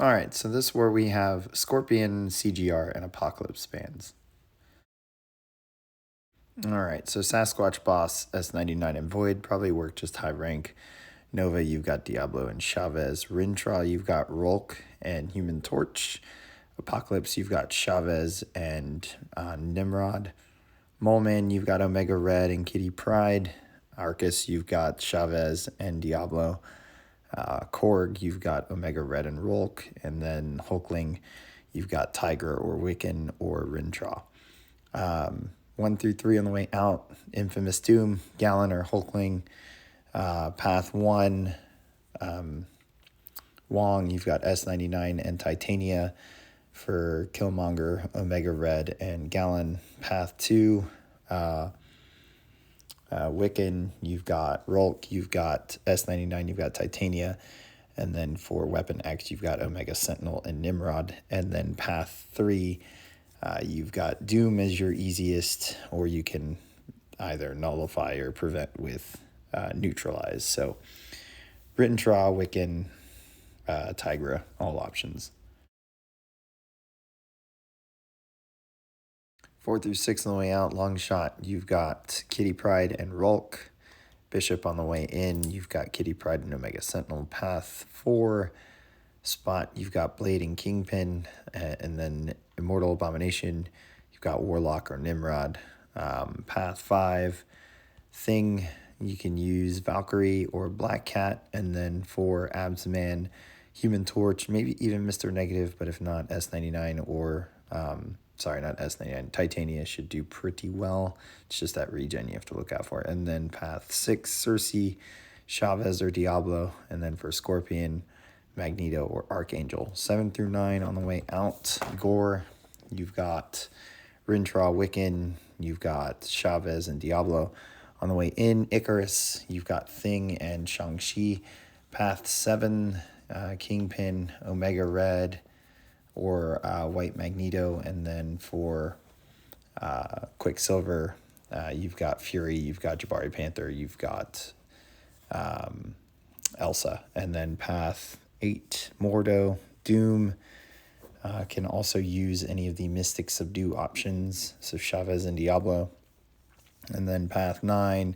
All right, so this is where we have Scorpion, CGR, and Apocalypse bands. All right, so Sasquatch Boss, S99 and Void probably work just high rank. Nova, you've got Diablo and Chavez. Rintra, you've got Rolk and Human Torch. Apocalypse, you've got Chavez and Nimrod. Moleman, you've got Omega Red and Kitty Pryde. Arcus, you've got Chavez and Diablo. Korg, you've got Omega Red and Rolk. And then Hulkling, you've got Tiger or Wiccan or Rintra. 1 through 3 on the way out, Infamous Doom, Gallon or Hulkling. Path 1, Wong, you've got S99 and Titania for Killmonger, Omega Red, and Gallon. Path 2, Wiccan, you've got Rolk, you've got S99, you've got Titania. And then for Weapon X, you've got Omega Sentinel and Nimrod. And then Path 3, you've got Doom as your easiest, or you can either nullify or prevent with Neutralize. So Written Draw, Wiccan, Tigra, all options. 4 through 6 on the way out, Long Shot, you've got Kitty Pryde and Rolk. Bishop on the way in, you've got Kitty Pryde and Omega Sentinel. Path 4, Spot, you've got Blade and Kingpin. And then Immortal Abomination, you've got Warlock or Nimrod. Path 5, Thing, you can use Valkyrie or Black Cat. And then for Absman, Human Torch, maybe even Mr. Negative, but if not, S99 or, not S99, Titania should do pretty well. It's just that regen you have to look out for. And then Path 6, Cersei, Chavez or Diablo. And then for Scorpion, Magneto or Archangel. 7 through 9 on the way out, Gore, you've got Rintra, Wiccan, you've got Chavez and Diablo. On the way in, Ikaris, you've got Thing and Shang-Chi. Path 7, Kingpin, Omega Red, or White Magneto. And then for Quicksilver, you've got Fury, you've got Jabari Panther, you've got Elsa. And then Path 8, Mordo, Doom. Can also use any of the Mystic Subdue options, so Chavez and Diablo. And then Path 9,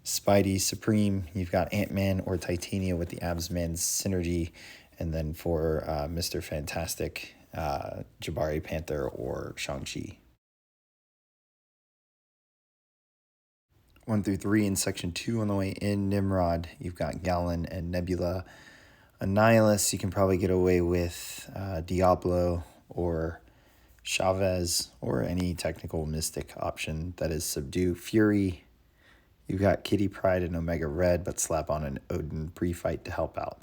Spidey, Supreme, you've got Ant-Man or Titania with the Absman's synergy. And then for Mr. Fantastic, Jabari Panther or Shang-Chi. 1 through 3 in Section 2 on the way in, Nimrod, you've got Gallon and Nebula. Annihilus, you can probably get away with Diablo or Chavez or any technical Mystic option that is Subdue. Fury, you've got Kitty Pryde and Omega Red, but slap on an Odin pre-fight to help out.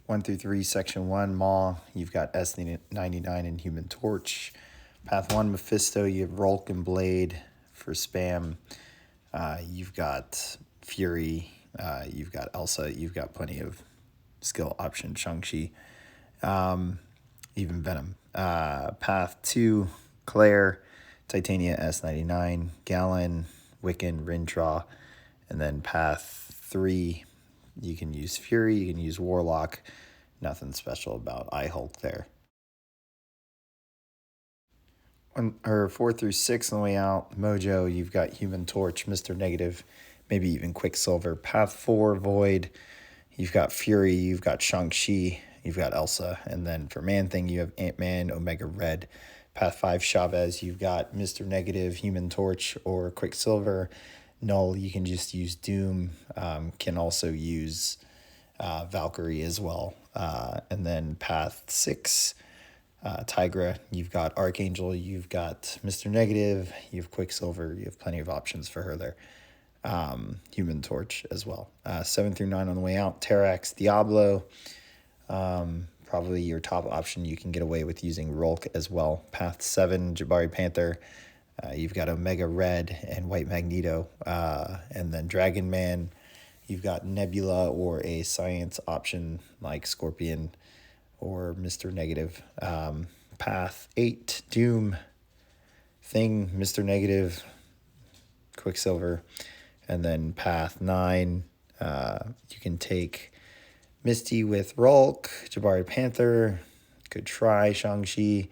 1 through 3, Section 1, Maw, you've got S99 and Human Torch. Path 1, Mephisto, you have Rolk and Blade for spam. You've got Fury, you've got Elsa, you've got plenty of skill options, Shang-Chi, even Venom. Path 2, Claire, Titania, S99, Gallon, Wiccan, Rintra. And then Path 3, you can use Fury, you can use Warlock. Nothing special about iHulk there. 4 through 6 on the way out, Mojo, you've got Human Torch, Mr. Negative, maybe even Quicksilver. Path 4, Void, you've got Fury, you've got Shang-Chi, you've got Elsa. And then for Man-Thing, you have Ant-Man, Omega Red. Path 5, Chavez, you've got Mr. Negative, Human Torch, or Quicksilver. Null, you can just use Doom, can also use Valkyrie as well. And then Path 6, Tigra, you've got Archangel, you've got Mr. Negative, you have Quicksilver, you have plenty of options for her there. Human Torch as well. 7 through 9 on the way out, Terrax, Diablo, probably your top option. You can get away with using Rolk as well. Path 7, Jabari Panther, you've got Omega Red and White Magneto, and then Dragon Man, you've got Nebula or a science option like Scorpion or Mr. Negative. Path 8, Doom, Thing, Mr. Negative, Quicksilver. And then Path 9, you can take Misty with Rulk, Jabari Panther, could try Shang-Chi.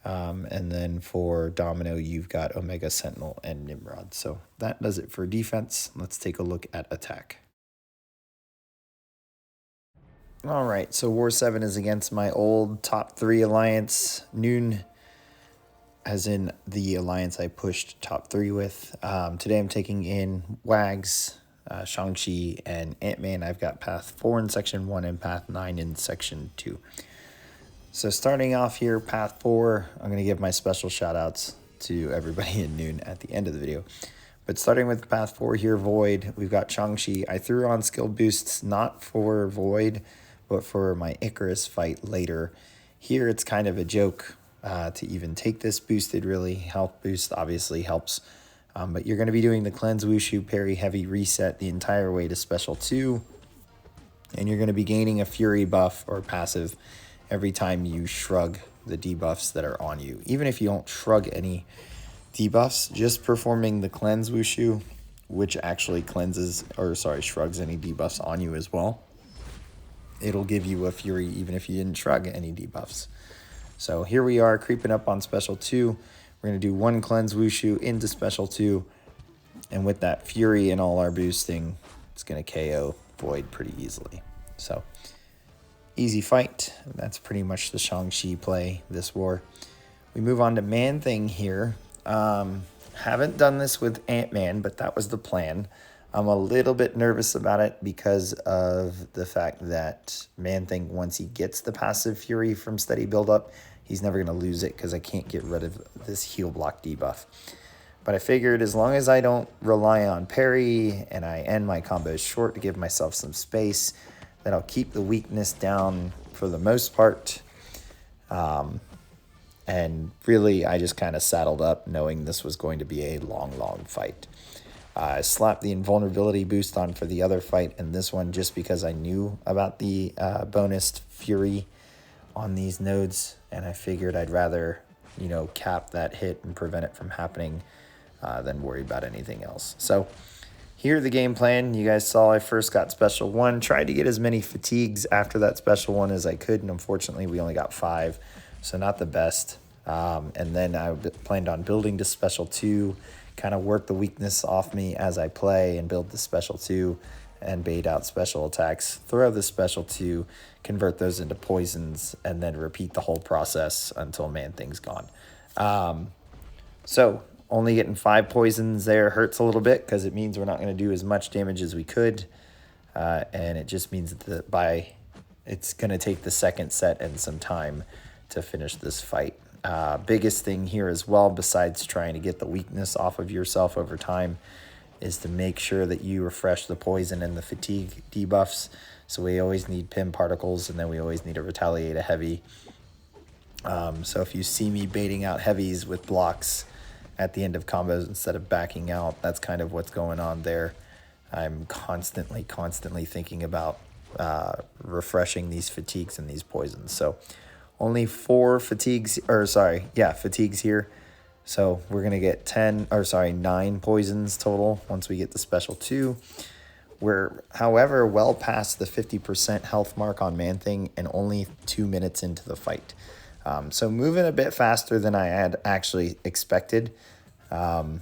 And then for Domino, you've got Omega Sentinel and Nimrod. So that does it for defense. Let's take a look at attack. All right, so War 7 is against my old top 3 alliance, NewN, as in the alliance I pushed top 3 with. Today I'm taking in Wags, Shang-Chi, and Ant-Man. I've got Path 4 in Section 1 and Path 9 in Section 2. So starting off here, Path 4, I'm going to give my special shout-outs to everybody in NewN at the end of the video. But starting with Path 4 here, Void, we've got Shang-Chi. I threw on skill boosts not for Void, but for my Ikaris fight later. Here it's kind of a joke to even take this boosted, really. Health boost obviously helps. But you're going to be doing the Cleanse, Wushu, Parry, Heavy Reset the entire way to Special 2. And you're going to be gaining a Fury buff or passive every time you shrug the debuffs that are on you. Even if you don't shrug any debuffs, just performing the Cleanse Wushu, which actually shrugs any debuffs on you as well. It'll give you a Fury even if you didn't shrug any debuffs. So here we are creeping up on Special 2. We're going to do 1 Cleanse Wushu into Special 2. And with that Fury and all our boosting, it's going to KO Void pretty easily. So easy fight. That's pretty much the Shang-Chi play this war. We move on to Man-Thing here. Haven't done this with Ant-Man, but that was the plan. I'm a little bit nervous about it because of the fact that Man-Thing, once he gets the passive Fury from steady build-up, he's never going to lose it because I can't get rid of this heal block debuff. But I figured as long as I don't rely on parry and I end my combos short to give myself some space, that I'll keep the weakness down for the most part. And really, I just kind of saddled up knowing this was going to be a long, long fight. I slapped the invulnerability boost on for the other fight and this one just because I knew about the bonus Fury on these nodes. And I figured I'd rather, cap that hit and prevent it from happening than worry about anything else. So here the game plan. You guys saw I first got Special 1. Tried to get as many fatigues after that Special 1 as I could. And unfortunately, we only got 5. So not the best. And then I planned on building to Special 2. Kind of work the weakness off me as I play and build the Special 2 and bait out special attacks, throw the Special 2, convert those into poisons, and then repeat the whole process until Man-Thing's gone. So only getting 5 poisons there hurts a little bit because it means we're not going to do as much damage as we could. And it just means that it's going to take the second set and some time to finish this fight. Biggest thing here as well, besides trying to get the weakness off of yourself over time, is to make sure that you refresh the poison and the fatigue debuffs. So we always need pin particles, and then we always need to retaliate a heavy. So if you see me baiting out heavies with blocks at the end of combos instead of backing out, that's kind of what's going on there. I'm constantly thinking about refreshing these fatigues and these poisons. So only 4 fatigues, fatigues here. So we're going to get 9 poisons total once we get the Special 2. We're, however, well past the 50% health mark on Man-Thing and only 2 minutes into the fight. So moving a bit faster than I had actually expected. You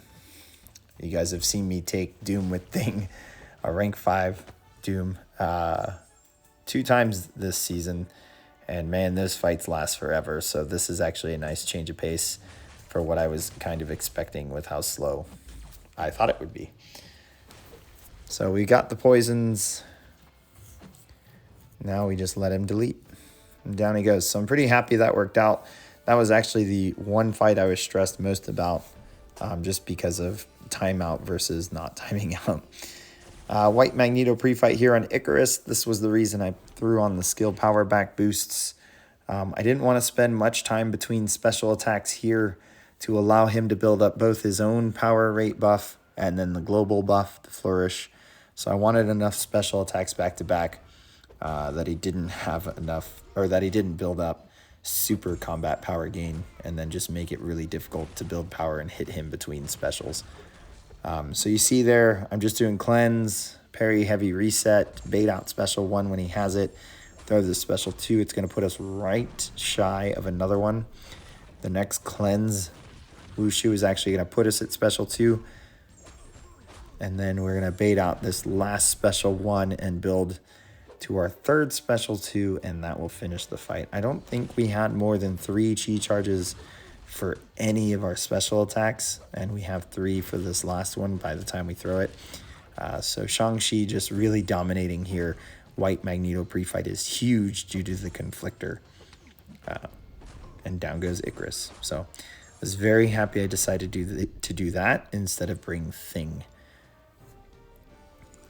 guys have seen me take Doom with Thing, a rank 5 Doom, 2 times this season. And man, those fights last forever. So this is actually a nice change of pace for what I was kind of expecting with how slow I thought it would be. So we got the poisons. Now we just let him delete. And down he goes. So I'm pretty happy that worked out. That was actually the one fight I was stressed most about, just because of timeout versus not timing out. White Magneto pre-fight here on Ikaris. This was the reason I threw on the skill power back boosts. I didn't want to spend much time between special attacks here to allow him to build up both his own power rate buff and then the global buff, the flourish. So I wanted enough special attacks back to back that he didn't have enough, or that he didn't build up super combat power gain and then just make it really difficult to build power and hit him between specials. So you see there, I'm just doing cleanse, parry heavy reset, bait out special 1 when he has it, throw the special 2. It's going to put us right shy of another one. The next cleanse Wushu is actually going to put us at special 2. And then we're going to bait out this last special 1 and build to our third special 2, and that will finish the fight. I don't think we had more than 3 chi charges for any of our special attacks, and we have 3 for this last one by the time we throw it. So Shang-Chi just really dominating here. White Magneto pre-fight is huge due to the conflictor. And down goes Ikaris. So I was very happy I decided to do that instead of bring Thing.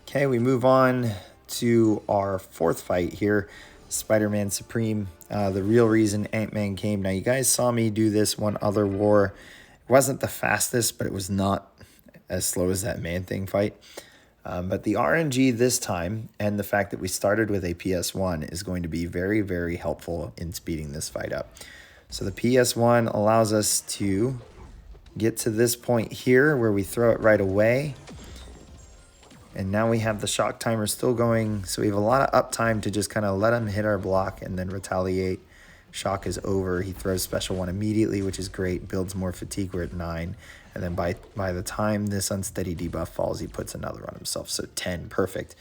Okay, we move on to our 4th fight here, Spider-Man Supreme. The real reason Ant-Man came. Now, you guys saw me do this one other war. It wasn't the fastest, but it was not as slow as that Man-Thing fight. But the RNG this time, and the fact that we started with a PS1 is going to be very, very helpful in speeding this fight up. So the PS1 allows us to get to this point here where we throw it right away. And now we have the shock timer still going, so we have a lot of uptime to just kind of let him hit our block and then retaliate. Shock is over. He throws special 1 immediately, which is great. Builds more fatigue. We're at 9. And then by the time this unsteady debuff falls, he puts another on himself. So 10, perfect.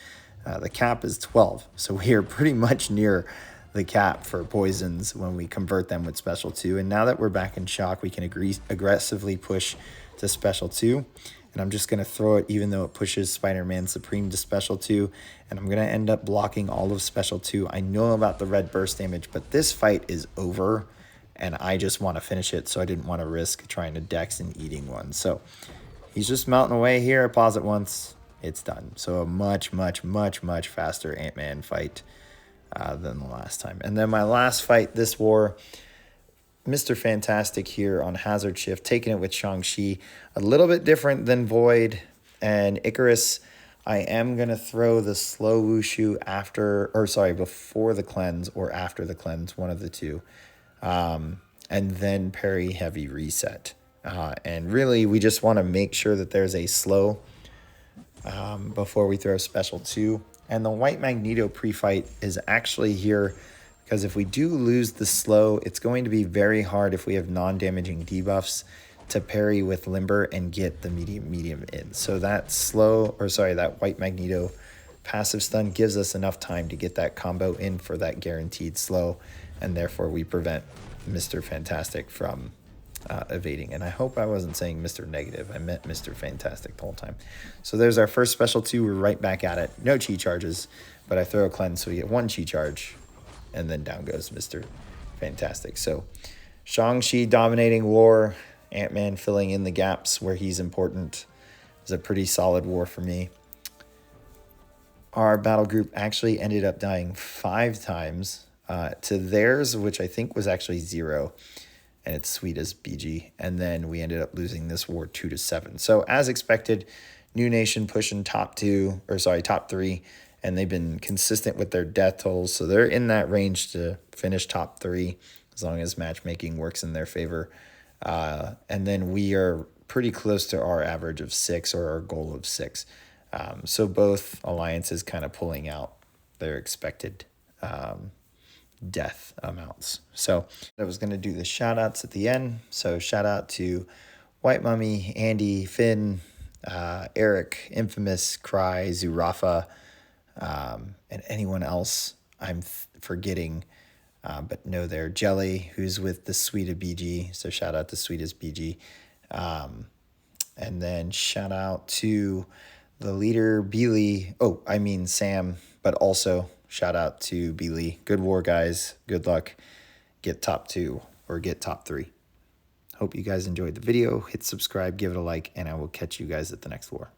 The cap is 12. So we are pretty much near the cap for poisons when we convert them with special 2. And now that we're back in shock, we can aggressively push to special 2. And I'm just going to throw it even though it pushes Spider-Man Supreme to special 2. And I'm going to end up blocking all of special 2. I know about the red burst damage, but this fight is over. And I just want to finish it, so I didn't want to risk trying to dex and eating one. So he's just melting away here. I pause it once. It's done. So a much, much, much, much faster Ant-Man fight than the last time. And then my last fight this war, Mr. Fantastic here on Hazard Shift, taking it with Shang-Chi. A little bit different than Void and Ikaris. I am going to throw the slow Wushu before the cleanse or after the cleanse, one of the two. And then parry heavy reset. And really, we just want to make sure that there's a slow before we throw special 2. And the White Magneto pre-fight is actually here because if we do lose the slow, it's going to be very hard if we have non-damaging debuffs to parry with Limber and get the medium in. So that that White Magneto passive stun gives us enough time to get that combo in for that guaranteed slow, and therefore we prevent Mr. Fantastic from evading. And I hope I wasn't saying Mr. Negative. I meant Mr. Fantastic the whole time. So there's our first special 2. We're right back at it. No chi charges, but I throw a cleanse, so we get 1 chi charge, and then down goes Mr. Fantastic. So Shang-Chi dominating war, Ant-Man filling in the gaps where he's important. It was a pretty solid war for me. Our battle group actually ended up dying 5 times to theirs, which I think was actually 0. And it's sweet as BG. And then we ended up losing this war 2-7. So as expected, New Nation pushing top 3. And they've been consistent with their death totals. So they're in that range to finish top 3 as long as matchmaking works in their favor. And then we are pretty close to our average of 6 or our goal of 6. So both alliances kind of pulling out their expected death amounts. So I was going to do the shout outs at the end. So shout out to Whitemummy, Andy, Finn, Eric, Infamous, Cry, Zurafa, and anyone else I'm forgetting. But no, they're Jelly, who's with the Suite of BG. So shout out to Sweet as BG. And then shout out to the leader, Beely. Sam, but also shout out to Beely. Good war, guys. Good luck. Get top 2 or get top 3. Hope you guys enjoyed the video. Hit subscribe, give it a like, and I will catch you guys at the next war.